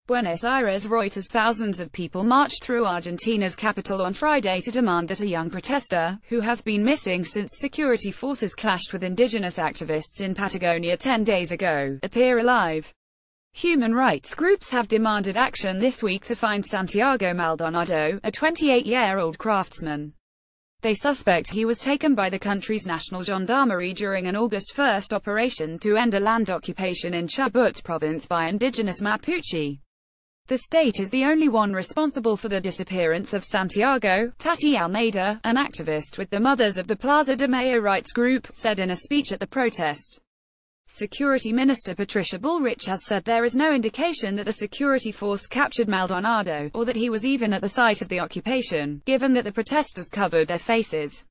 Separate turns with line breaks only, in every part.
Buenos Aires. Reuters. Thousands of people marched through Argentina's capital on Friday to demand that a young protester, who has been missing since security forces clashed with indigenous activists in Patagonia 10 days ago, appear alive. Human rights groups have demanded action this week to find Santiago Maldonado, a 28-year-old craftsman. They suspect he was taken by the country's national gendarmerie during an August 1 operation to end a land occupation in Chubut province by indigenous Mapuche. The state is the only one responsible for the disappearance of Santiago. Tati Almeida, an activist with the Mothers of the Plaza de Mayo rights group, said in a speech at the protest. Security Minister Patricia Bullrich has said there is no indication that the security force captured Maldonado, or that he was even at the site of the occupation, given that the protesters covered their faces.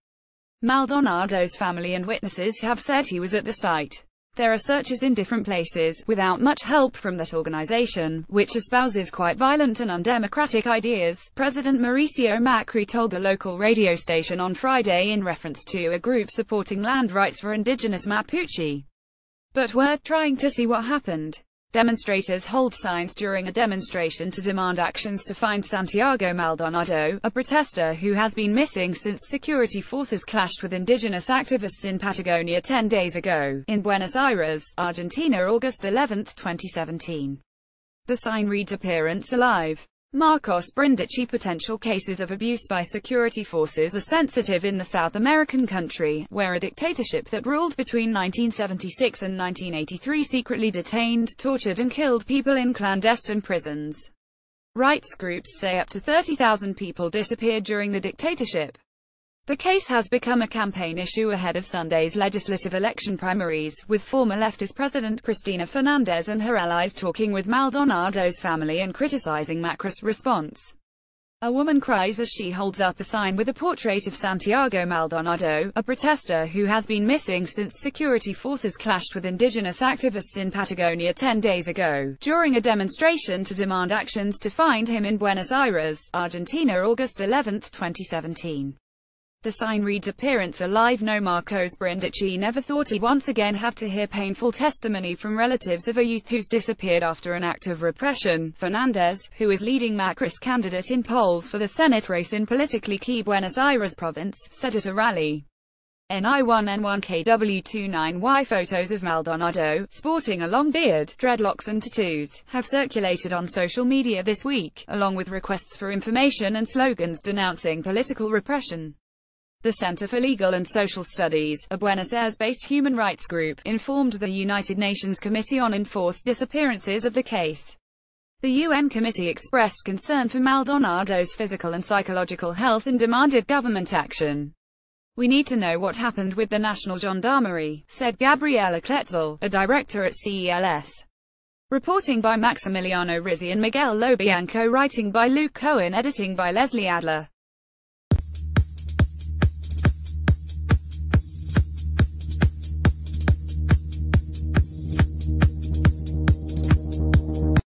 Maldonado's family and witnesses have said he was at the site. There are searches in different places, without much help from that organization, which espouses quite violent and undemocratic ideas, President Mauricio Macri told the local radio station on Friday in reference to a group supporting land rights for indigenous Mapuche. But we're trying to see what happened. Demonstrators hold signs during a demonstration to demand actions to find Santiago Maldonado, a protester who has been missing since security forces clashed with indigenous activists in Patagonia 10 days ago, in Buenos Aires, Argentina, August 11, 2017. The sign reads "Appearance Alive." Marcos Brindisi. Potential cases of abuse by security forces are sensitive in the South American country, where a dictatorship that ruled between 1976 and 1983 secretly detained, tortured and killed people in clandestine prisons. Rights groups say up to 30,000 people disappeared during the dictatorship. The case has become a campaign issue ahead of Sunday's legislative election primaries, with former leftist President Cristina Fernández and her allies talking with Maldonado's family and criticizing Macri's response. A woman cries as she holds up a sign with a portrait of Santiago Maldonado, a protester who has been missing since security forces clashed with indigenous activists in Patagonia 10 days ago, during a demonstration to demand actions to find him in Buenos Aires, Argentina, August 11, 2017. The sign reads "Appearance Alive." No. Marcos Brindisi never thought he'd once again have to hear painful testimony from relatives of a youth who's disappeared after an act of repression. Fernández, who is leading Macri's candidate in polls for the Senate race in politically key Buenos Aires province, said at a rally. NI1N1KW29Y photos of Maldonado, sporting a long beard, dreadlocks and tattoos, have circulated on social media this week, along with requests for information and slogans denouncing political repression. The Center for Legal and Social Studies, a Buenos Aires-based human rights group, informed the United Nations Committee on Enforced Disappearances of the case. The UN committee expressed concern for Maldonado's physical and psychological health and demanded government action. "We need to know what happened with the National Gendarmerie," said Gabriela Kletzel, a director at CELS. Reporting by Maximiliano Rizzi and Miguel Lobianco, writing by Luke Cohen, editing by Leslie Adler.